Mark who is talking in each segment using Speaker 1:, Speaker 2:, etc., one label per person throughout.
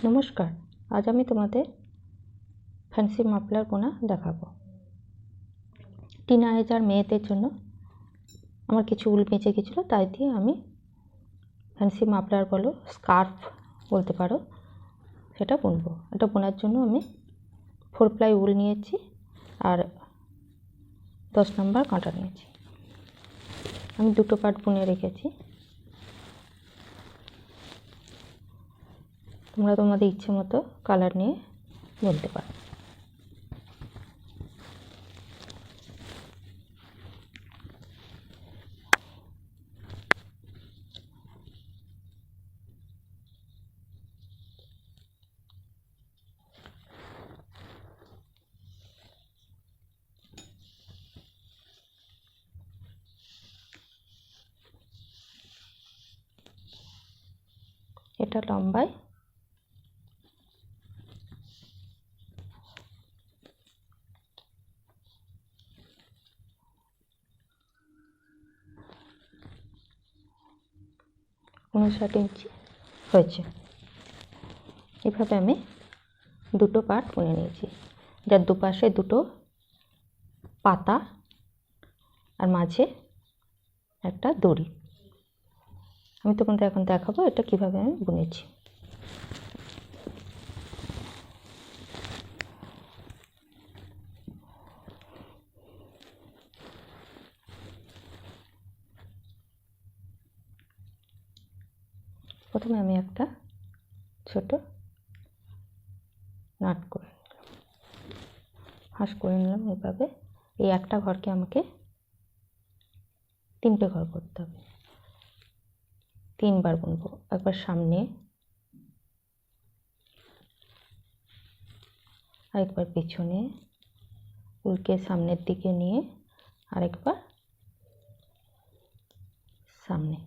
Speaker 1: নমস্কার, আজ আমি তোমাদের ফ্যান্সি মাফলার বোনা দেখাবো। টিনেজার মেয়েদের জন্য আমার কিছু উল বেঁচে গেছিলো, তাই দিয়ে আমি ফ্যান্সি মাফলার বলো, স্কার্ফ বলতে পারো, সেটা বুনবো। এটা বোনার জন্য আমি 4 প্লাই উল নিয়েছি আর 10 নম্বর কাঁটা নিয়েছি। আমি দুটো পার্ট বুনে রেখেছি। তোমরা তোমাদের ইচ্ছে মতো কালার নিয়ে বুনতে পারো। এটা লম্বায় 59 ইঞ্চি হয়েছে। এভাবে আমি দুটো পার্ট বুনে নিয়েছি, যার দুপাশে দুটো পাতা আর মাঝে একটা দড়ি। আমি তোমাদের এখন দেখাবো এটা কিভাবে আমি বুনেছি। প্রথমে আমি একটা ছোট নাট করে নিলাম, ফাঁস করে নিলাম। এভাবে এই একটা ঘরকে আমাকে 3টে ঘর করতে হবে। 3বার বুনবো, একবার সামনে, আরেকবার পিছনে, উল্টে সামনের দিকে নিয়ে আরেকবার সামনে।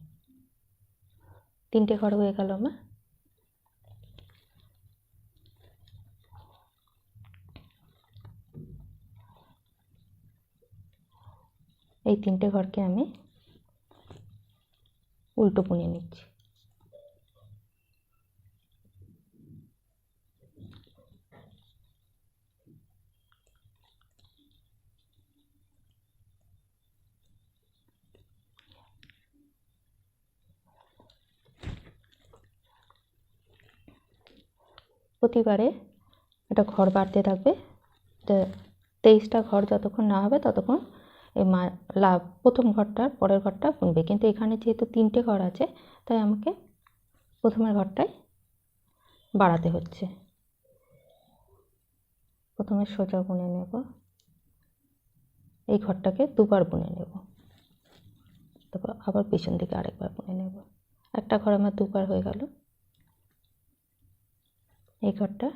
Speaker 1: 3টে ঘর হয়ে গেল আমার। এই 3টে ঘরকে আমি উল্টো বুনে নিচ্ছি। প্রতিবারে একটা ঘর বাড়তে থাকবে। 23টা ঘর যতক্ষণ না হবে ততক্ষণ এই প্রথম ঘরটার পরের ঘরটা বুনবে। কিন্তু এখানে যেহেতু 3টে ঘর আছে, তাই আমাকে প্রথমের ঘরটাই বাড়াতে হচ্ছে। প্রথমে সোজা বুনে নেব, এই ঘরটাকে দুবার বুনে নেব, তারপর আবার পিছন দিকে আরেকবার বুনে নেব। একটা ঘর আমার দুবার হয়ে গেল। এই ঘরটা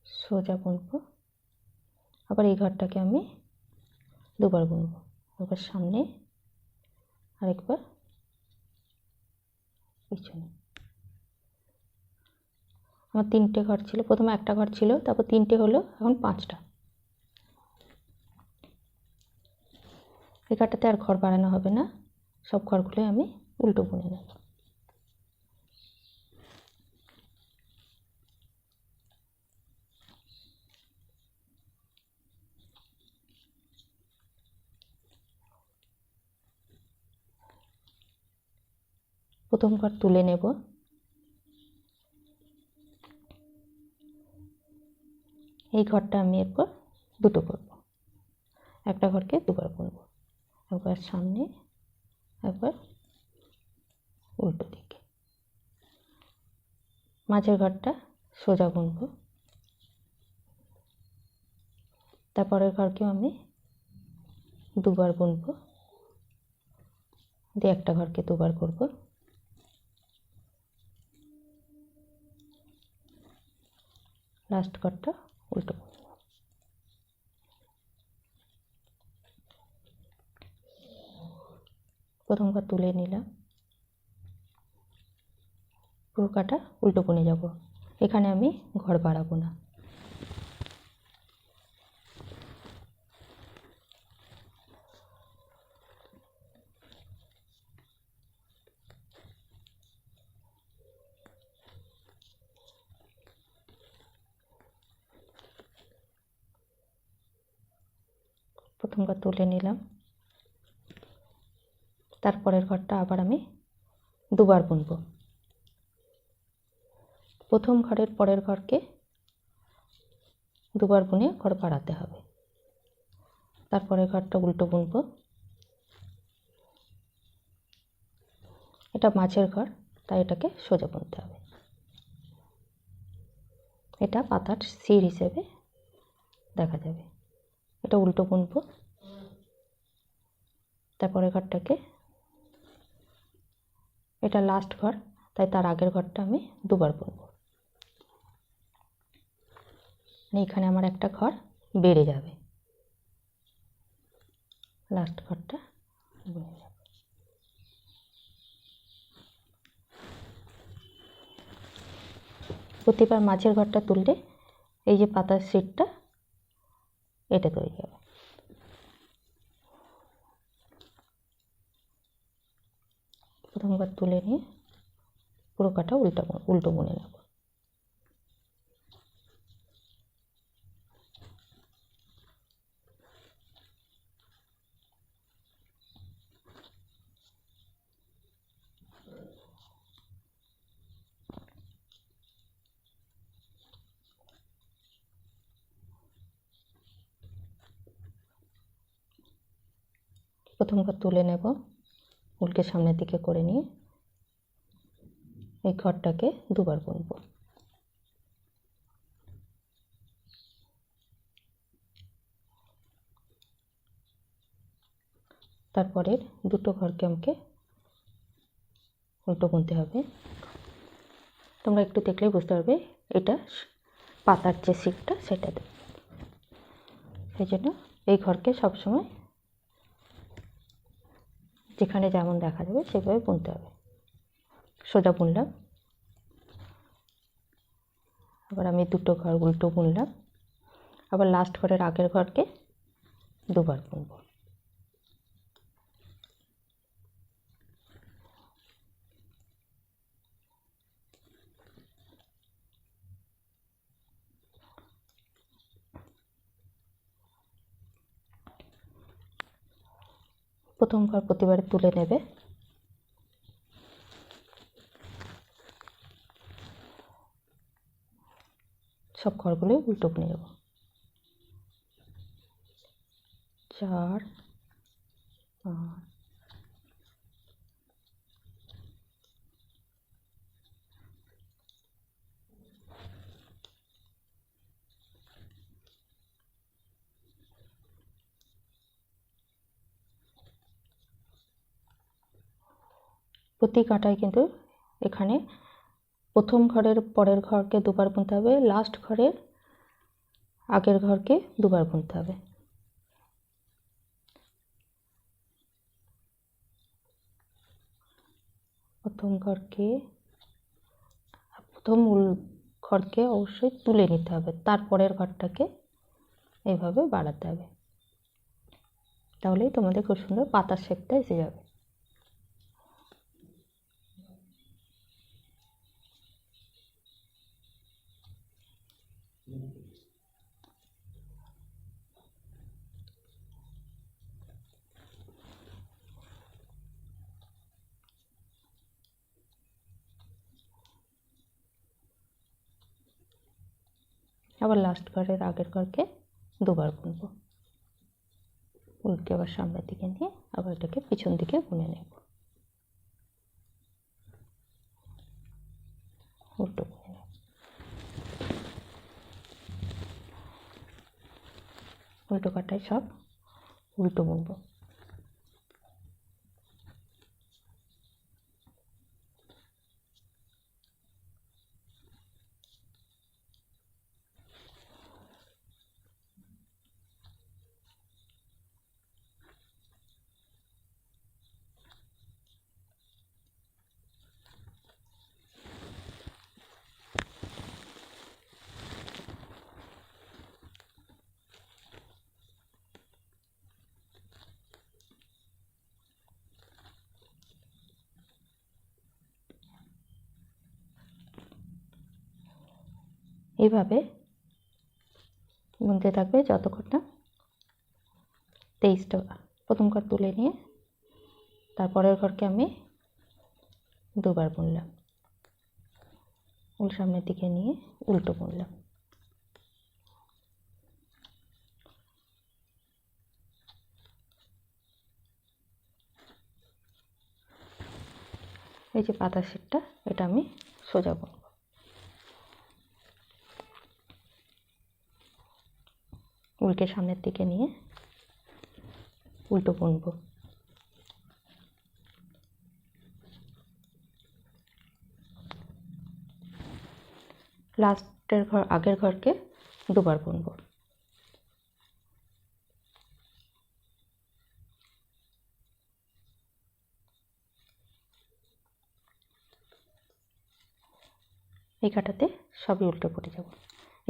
Speaker 1: সোজা বুনবো, আবার এই ঘরটাকে আমি দুবার বুনবো, একবার সামনে আরেকবার পিছনে। আমার 3টে ঘর ছিল, প্রথমে একটা ঘর ছিল, তারপর 3টে হলো, এখন 5টা। এই ঘরটাতে আর ঘর বাড়ানো হবে না, সব ঘরগুলোই আমি উল্টো বুনে নেব। প্রথম ঘর তুলে নেব, এই ঘরটা আমি এরপর দুটো করব। একটা ঘরকে দুবার বুনব, একবার সামনে একবার উল্টো দিকে। মাঝের ঘরটা সোজা বুনব, তারপরের ঘরকেও আমি দুবার বুনব, দিয়ে একটা ঘরকে দুবার করব। লাস্ট ঘরটা উল্টো বুনব। প্রথম ঘর তুলে নিলাম, পুরো কাটা উল্টো বুনে যাব। এখানে আমি ঘর বাড়াবো না। প্রথম ঘর তুলে নিলাম, তারপরের ঘরটা আবার আমি দুবার বুনব। প্রথম ঘরের পরের ঘরকে দুবার বুনে ঘর বাড়াতে হবে। তারপরের ঘরটা উল্টো বুনব। এটা মাঝের ঘর, তাই এটাকে সোজা বুনতে হবে। এটা পাতার শির হিসেবে দেখা যাবে। এটা উল্টো বুনব। তারপরের ঘরটাকে, এটা লাস্ট ঘর, তাই তার আগের ঘরটা আমি দুবার বুনব। এইখানে আমার একটা ঘর বেড়ে যাবে, লাস্ট ঘরটা বুনে যাবে। প্রতিবার মাঝের ঘরটা তুললে এই যে পাতার শিটটা এটা তৈরি হবে। প্রথমবার তুলে নিয়ে পুরো কাটা উল্টো বুনে নেব। প্রথম ঘর তুলে নেব, উল্টে সামনের দিকে করে নিয়ে এই ঘরটাকে দুবার বুনব। তারপরের দুটো ঘরকে আমাকে উল্টো বুনতে হবে। তোমরা একটু দেখলেই বুঝতে পারবে এটা পাতার যে শিটটা সেটা দেবে। সেই জন্য এই ঘরকে সবসময় যেখানে যেমন দেখা যাবে সেভাবে বুনতে হবে। সোজা বুনলাম, আবার আমি দুটো ঘর উল্টো বুনলাম, আবার লাস্ট ঘরের আগের ঘরকে দুবার বুনব। প্রথম ঘর প্রতিবারে তুলে নেবে, সব ঘরগুলোই উল্টো বুনে নেব। 4 5 প্রতি কাঁটায় কিন্তু এখানে প্রথম ঘরের পরের ঘরকে দুবার বুনতে হবে, লাস্ট ঘরের আগের ঘরকে দুবার বুনতে হবে। প্রথম ঘরকে অবশ্যই তুলে নিতে হবে, তারপরের ঘরটাকে এইভাবে বাড়াতে হবে, তাহলেই তোমাদের খুব সুন্দর পাতার শেপটা এসে যাবে। আবার লাস্ট ঘরের আগের ঘরকে দুবার বুনব, উল্টে আবার সামনের দিকে নিয়ে আবার এটাকে পিছন দিকে বুনে নেব, উল্টো বুনে নেব। উল্টো কাটায় সব উল্টো বুনব। এইভাবে বুনতে থাকবে যতক্ষণ না 23টা প্রথম ঘর তুলে নিয়ে তারপরের ঘরকে আমি দুবার বুনলাম, সামনের দিকে নিয়ে উল্টো বুনলাম। এই যে পাতার সেটটা, এটা আমি সোজা বুনব। উল্টে সামনের দিকে নিয়ে উল্টো বুনব। লাস্টের ঘর আগের ঘরকে দুবার বুনব। এই কাটাতে সবই উল্টো পড়ে যাব।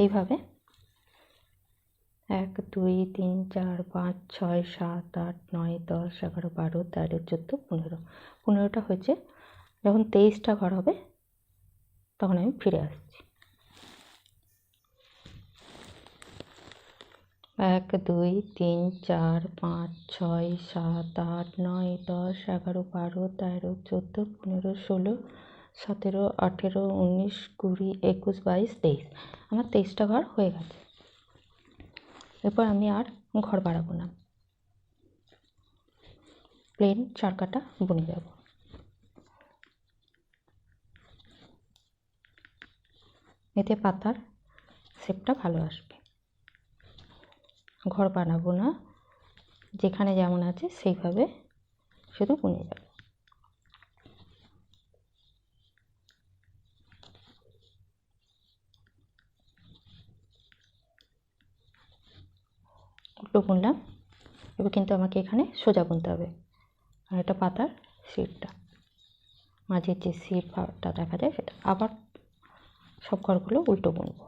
Speaker 1: এইভাবে 1 2 3 4 5 6 7 8 9 10 11 12 13 14 15 15টা হয়েছে। যখন 23টা ঘর হবে তখন আমি ফিরে আসছি। 1 2 3 4 5 6 7 8 9 10 11 12 13 14 15 16 17 18 19 20 21 22 23। আমার 23টা ঘর হয়ে গেছে। এরপর আমি আর ঘর বাড়াবো না, প্লেন 4 কাটা বুনে যাব। এতে পাতার শেপটা ভালো আসবে। ঘর বানাবো না, যেখানে যেমন আছে সেইভাবে শুধু বুনে যাব। উল্টো বুনলাম। এবার কিন্তু আমাকে এখানে সোজা বুনতে হবে, আর এটা পাতার শিটটা, মাঝের যে শিটটা দেখা যায় সেটা। আবার সব ঘরগুলো উল্টো বুনবো।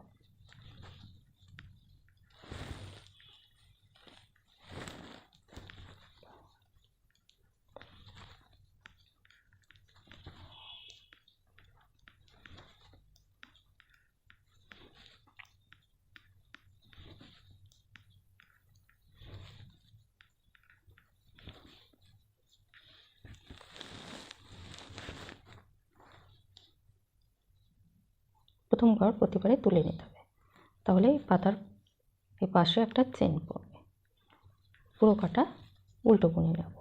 Speaker 1: প্রথম ঘর প্রতিবারে তুলে নিতে হবে, তাহলে এই পাতার এই পাশে একটা চেন পড়বে। পুরো কাটা উল্টো বুনে নেব।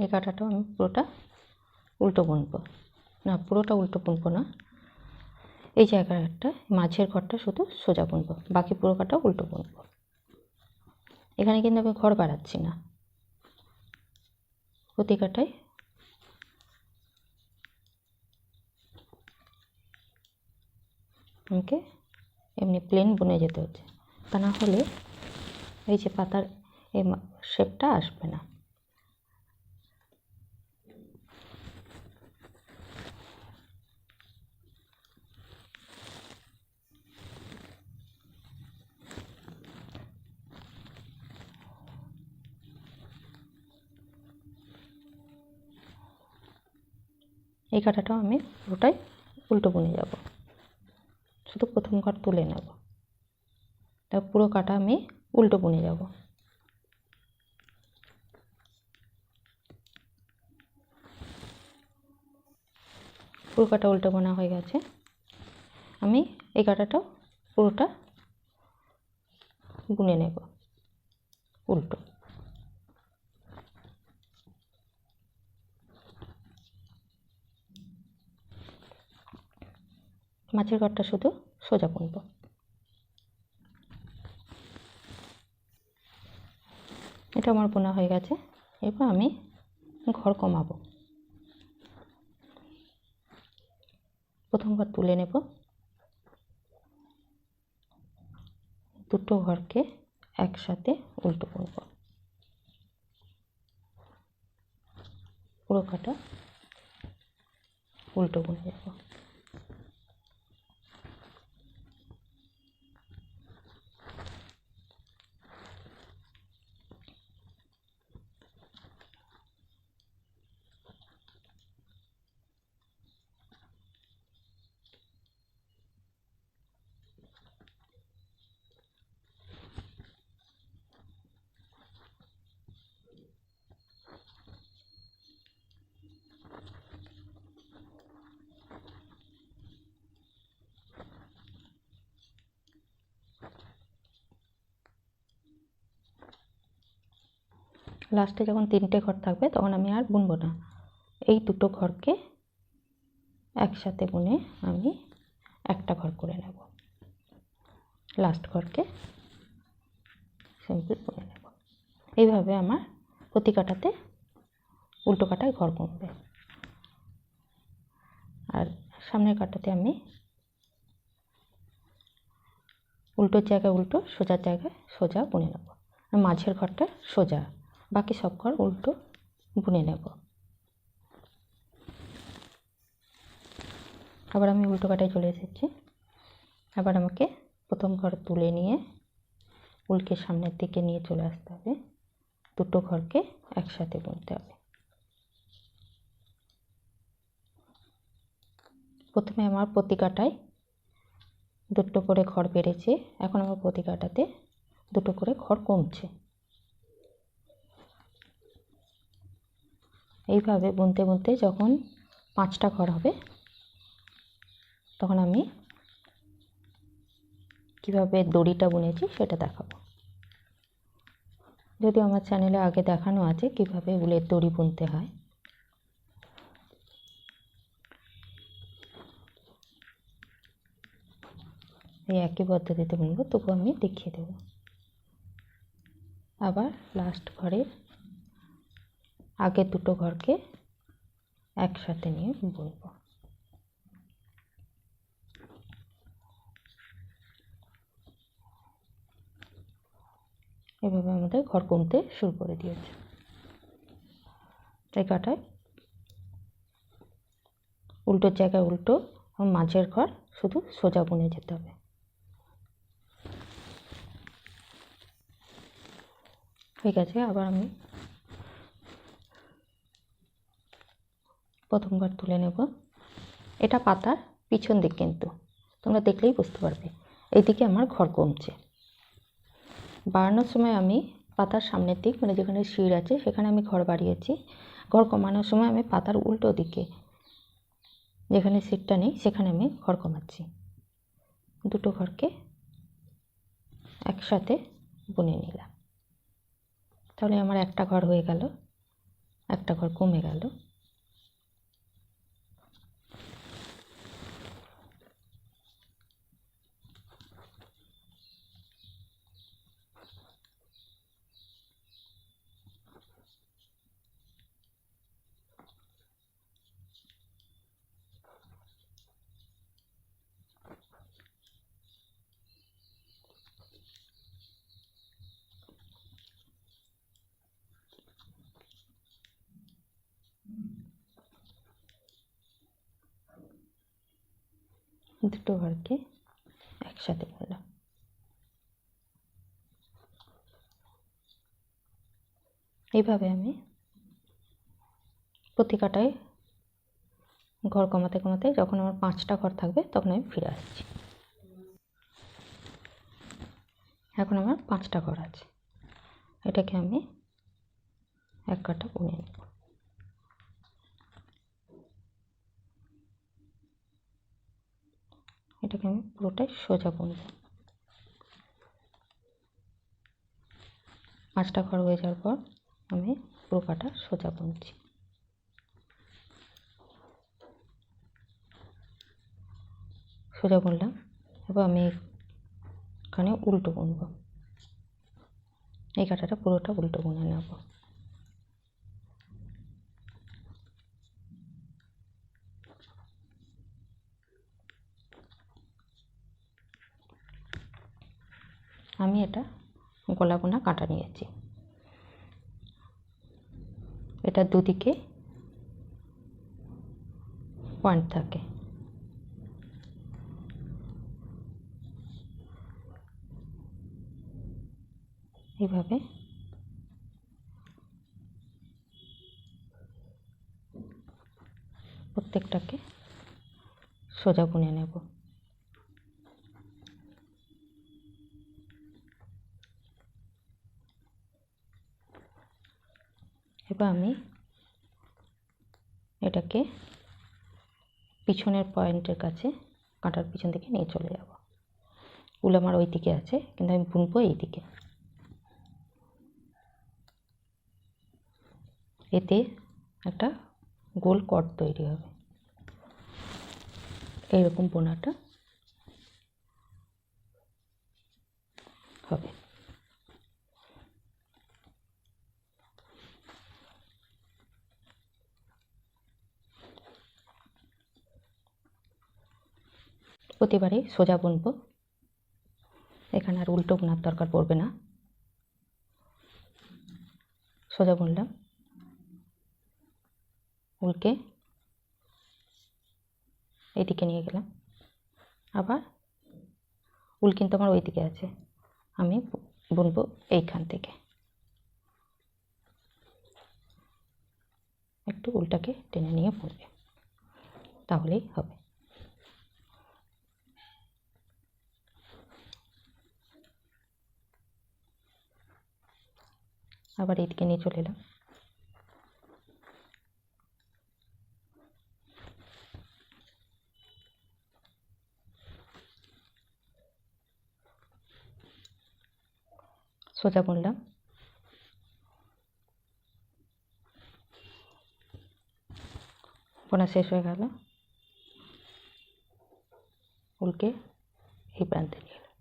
Speaker 1: এই কাঁটাটাও আমি পুরোটা উল্টো বুনবো না, পুরোটা উল্টো বুনবো না, এই জায়গাটা মাঝের ঘরটা শুধু সোজা বুনবো, বাকি পুরো কাটা উল্টো বুনবো। এখানে কিন্তু আমি ঘর বাড়াচ্ছি না, প্রতি কাটায় আমাকে এমনি প্লেন বুনে যেতে হচ্ছে, তা না হলে এই যে পাতার এই শেপটা আসবে না। এই কাঁটাটাও আমি পুরোটাই উল্টো বুনে যাব, শুধু প্রথম ঘর তুলে নেব। তারপর পুরো কাটা আমি উল্টো বুনে যাব। পুরো কাটা উল্টো বোনা হয়ে গেছে। আমি এই কাঁটাটাও পুরোটা বুনে নেব উল্টো। মাছের ঘরটা শুধু সোজা বুনবো। এটা আমার বোনা হয়ে গেছে। এবার আমি ঘর কমাবো। প্রথম ঘর তুলে নেব, দুটো ঘরকে একসাথে উল্টো বুনবো। পুরো কাটা উল্টো বুনে দেব। লাস্টে যখন 3টে ঘর থাকবে তখন আমি আর বুনবো না, এই দুটো ঘরকে একসাথে বুনে আমি একটা ঘর করে নেব, লাস্ট ঘরকে সিম্পল বুনে নেব। এইভাবে আমার প্রতি কাটাতে উল্টো কাটায় ঘর কমবে। আর সামনের কাটাতে আমি উল্টোর জায়গায় উল্টো, সোজার জায়গায় সোজা বুনে নেব। আর মাঝের ঘরটা সোজা, বাকি সব ঘর উল্টো বুনে নেব। আবার আমি উল্টো কাটায় চলে এসেছি। আবার আমাকে প্রথম ঘর তুলে নিয়ে উল্টে সামনের দিকে নিয়ে চলে আসতে হবে, দুটো ঘরকে একসাথে বুনতে হবে। প্রথমে আমার প্রতি কাটায় দুটো করে ঘর বেড়েছে, এখন আমার প্রতি কাটাতে দুটো করে ঘর কমছে। এইভাবে বুনতে বুনতে যখন 5টা ঘর হবে তখন আমি কিভাবে দড়িটা বুনেছি সেটা দেখাবো। যদিও আমার চ্যানেলে আগে দেখানো আছে কিভাবে উলের দড়ি বুনতে হয়। এই একই পদ্ধতিতে বুনবো, তবু আমি দেখিয়ে দেব। আবার লাস্ট ঘরের আগের দুটো ঘরকে একসাথে নিয়ে বুনবো। এভাবে আমাদের ঘর কমতে শুরু করে দিয়েছে। এই কাটায় উল্টোর জায়গায় উল্টো, মাঝের ঘর শুধু সোজা বুনে যেতে হবে। ঠিক আছে, আবার আমি প্রথমবার তুলে নেব। এটা পাতার পিছন দিক, কিন্তু তোমরা দেখলেই বুঝতে পারবে এইদিকে আমার ঘর কমছে। বাড়ানোর সময় আমি পাতার সামনের দিক, মানে যেখানে শির আছে সেখানে আমি ঘর বাড়িয়েছি। ঘর কমানোর সময় আমি পাতার উল্টো দিকে, যেখানে শিরটা নেই সেখানে আমি ঘর কমাচ্ছি। দুটো ঘরকে একসাথে বুনে নিলাম, তাহলে আমার একটা ঘর হয়ে গেল, একটা ঘর কমে গেল। দুটো ঘরকে একসাথে বুনলাম। এইভাবে আমি প্রতি কাটায় ঘর কমাতে কমাতে যখন আমার 5টা ঘর থাকবে তখন আমি ফিরে আসছি। এখন আমার 5টা ঘর আছে, এটাকে আমি এক কাটা বুনে নেব। এটাকে আমি পুরোটাই সোজা বুনব। 5টা ঘর হয়ে যাওয়ার পর আমি পুরো কাটা সোজা বুনছি। সোজা বুনলাম, এবার আমি এখানে উল্টো বুনব। এই কাটাটা পুরোটা উল্টো বুনে নেব। আমি এটা গলা বোনা কাটা নিয়েছি, এটা দুদিকে পয়েন্ট থাকে। এইভাবে প্রত্যেকটাকে সোজা বুনে নেব। এবার আমি এটাকে পিছনের পয়েন্টের কাছে কাঁটার পিছন দিকে নিয়ে চলে যাব। উল আমার ওই দিকে আছে, কিন্তু আমি বুনবো এই দিকে। এতে একটা গোল কট তৈরি হবে। এইরকম বোনাটা হবে। প্রতিবারই সোজা বুনবো, এখানে আর উল্টো বোনার দরকার পড়বে না। সোজা বুনলাম, উল্টে এইদিকে নিয়ে গেলাম, আবার উল কিন্তু আমার ওই দিকে আছে, আমি বুনবো এইখান থেকে। একটু উলটাকে টেনে নিয়ে বুনবে, তাহলেই হবে। আবার এইদিকে নিয়ে চলে এলাম, সোজা বুনলাম, বোনা শেষ হয়ে গেল, উলকে এই প্রান্তে নিয়ে এলাম।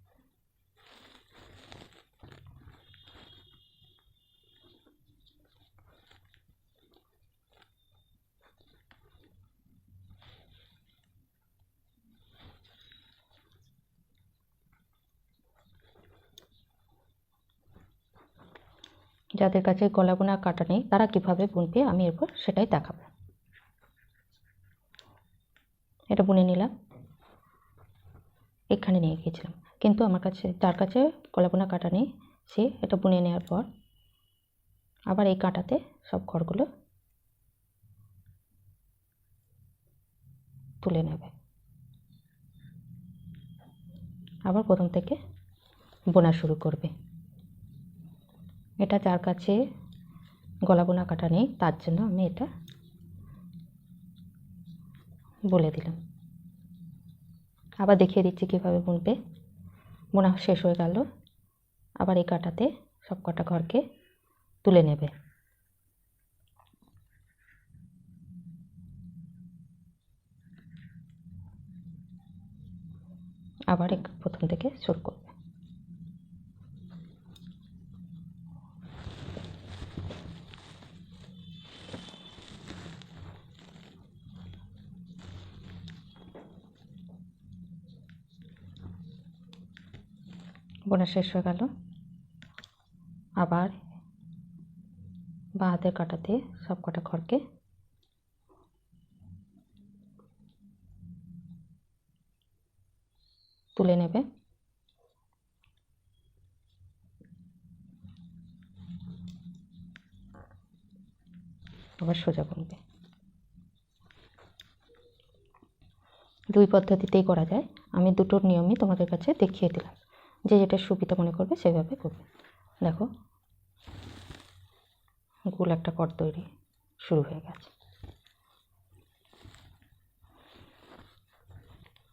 Speaker 1: যাদের কাছে গলা বোনা কাটা নেই তারা কিভাবে বুনবে আমি এরপর সেটাই দেখাবো। এটা বুনে নিলাম, এখানে নিয়ে গিয়েছিলাম, কিন্তু আমার কাছে যার কাছে গলা বোনা কাটা নেই সে এটা বুনে নেওয়ার পর আবার এই কাঁটাতে সব ঘরগুলো তুলে নেবে, আবার প্রথম থেকে বোনা শুরু করবে। এটা যার কাছে গলা বোনা কাটা নেই তার জন্য আমি এটা বলে দিলাম। আবার দেখিয়ে দিচ্ছি কীভাবে বুনবে। বোনা শেষ হয়ে গেল, আবার এই কাঁটাতে সব কটা ঘরকে তুলে নেবে, আবার প্রথম থেকে শুরু করবে। বোনা শেষ হয়ে গেল, আবার বাঁ হাতের কাঁটাতে সব কটা ঘরকে তুলে নেবে, আবার সোজা বুনবে। দুই পদ্ধতিতেই করা যায়, আমি দুটোর নিয়মই তোমাদের কাছে দেখিয়ে দিলাম, যে যেটা সুবিধা মনে করবে সেভাবে করবে। দেখো গোল একটা কট তৈরি শুরু হয়ে গেছে।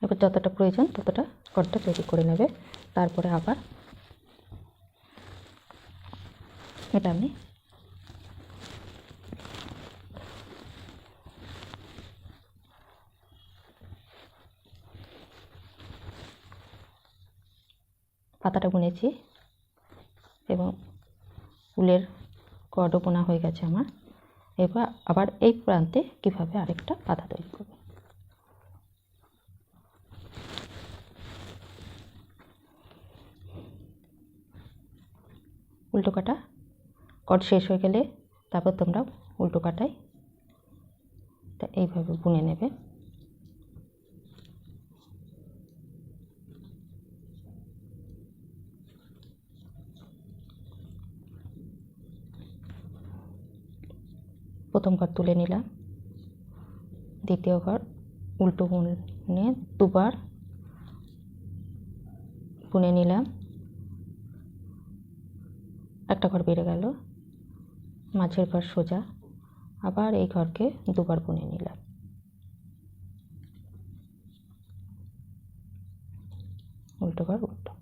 Speaker 1: এবার যতটা প্রয়োজন ততটা কটটা তৈরি করে নেবে, তারপরে আবার এটা আমি পাতাটা বুনেছি এবং উলের কটও বোনা হয়ে গেছে আমার। এবার আবার এই প্রান্তে কিভাবে আরেকটা পাতা তৈরি করবে। উল্টো কাটা কট শেষ হয়ে গেলে তারপর তোমরা উল্টো কাটায় তা এইভাবে বুনে নেবে। প্রথম ঘর তুলে নিলাম, দ্বিতীয় ঘর উল্টো বুনে দুবার বুনে নিলাম, একটা ঘর বেড়ে গেল, মাঝের ঘর সোজা, আবার এই ঘরকে দুবার বুনে নিলাম, উল্টো ঘর উল্টো।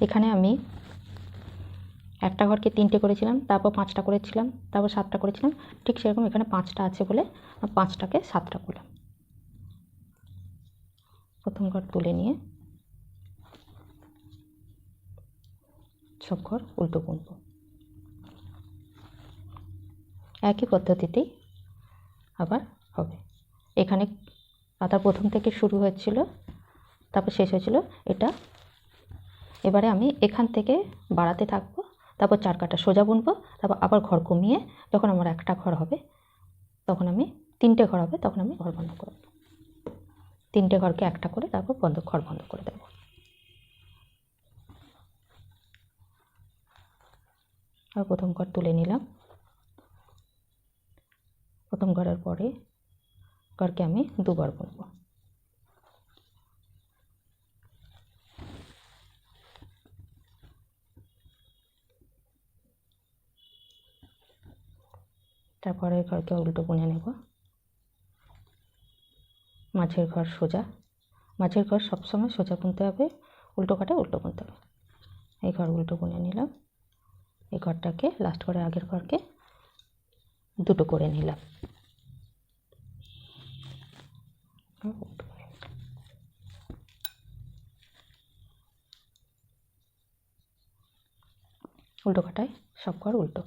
Speaker 1: এখানে আমি একটা ঘরকে 3টে করেছিলাম, তারপর 5টা করেছিলাম, তারপর 7টা করেছিলাম। ঠিক সেরকম এখানে 5টা আছে বলে 5টাকে 7টা করলাম। প্রথম ঘর তুলে নিয়ে সব ঘর উল্টো বুনবো। একই পদ্ধতিতেই আবার হবে। এখানে পাতা প্রথম থেকে শুরু হয়েছিল, তারপর শেষ হয়েছিল এটা। এবারে আমি এখান থেকে বাড়াতে থাকবো, তারপর 4 কাটা সোজা বুনবো, তারপর আবার ঘর কমিয়ে যখন আমার একটা ঘর হবে তখন আমি 3টে ঘর হবে, তখন আমি ঘর বন্ধ করব। 3টে ঘরকে একটা করে তারপর ঘর বন্ধ করে দেব। আর প্রথম ঘর তুলে নিলাম। প্রথম ঘরের পরে ঘরকে আমি দুবার বুনবো। তারপরে ঘরকে উল্টো বুনে নেব। মাঝের ঘর সোজা, মাঝের ঘর সবসময় সোজা বুনতে হবে, উল্টো কাটা উল্টো বুনতে হবে। এই ঘর উল্টো বুনে নিলাম। এই ঘরটাকে লাস্ট করে আগের ঘরকে দুটো করে নিলাম। উল্টো কাটায় সব ঘর উল্টো।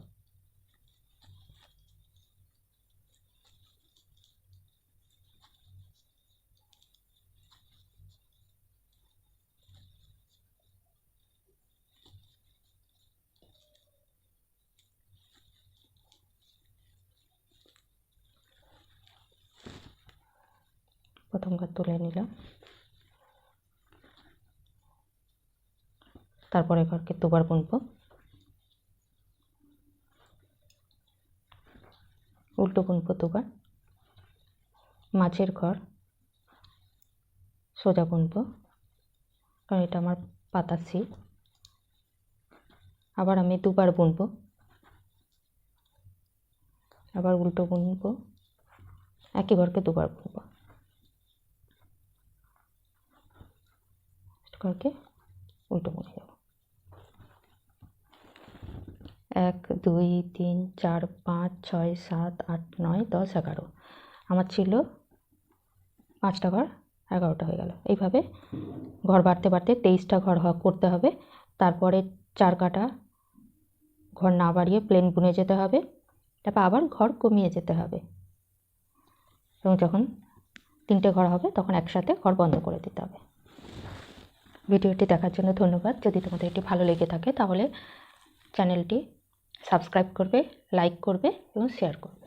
Speaker 1: প্রথম ঘর তুলে নিলাম, তারপরে ঘরকে দুবার বুনবো। উল্টো বুনবো দুবার। মাঝের ঘর সোজা বুনবো, কারণ এটা আমার পাতা সি। আবার আমি দুবার বুনবো, আবার উল্টো বুনবো, একই ঘরকে দুবার বুনবো। ঘরকে উল্টো বুনে যাব। 1 2 3 4 5 6 7 8 9 10 11। আমার ছিল 5টা ঘর, 11টা হয়ে গেল। এইভাবে ঘর বাড়তে বাড়তে 23টা ঘর করতে হবে। তারপরে 4 কাটা ঘর না বাড়িয়ে প্লেন বুনে যেতে হবে, তারপর আবার ঘর কমিয়ে যেতে হবে, এবং যখন 3টে ঘর হবে তখন একসাথে ঘর বন্ধ করে দিতে হবে। ভিডিওটি দেখার জন্য ধন্যবাদ। যদি তোমাদের এটি ভালো লেগে থাকে তাহলে চ্যানেলটি সাবস্ক্রাইব করবে, লাইক করবে এবং শেয়ার করবে।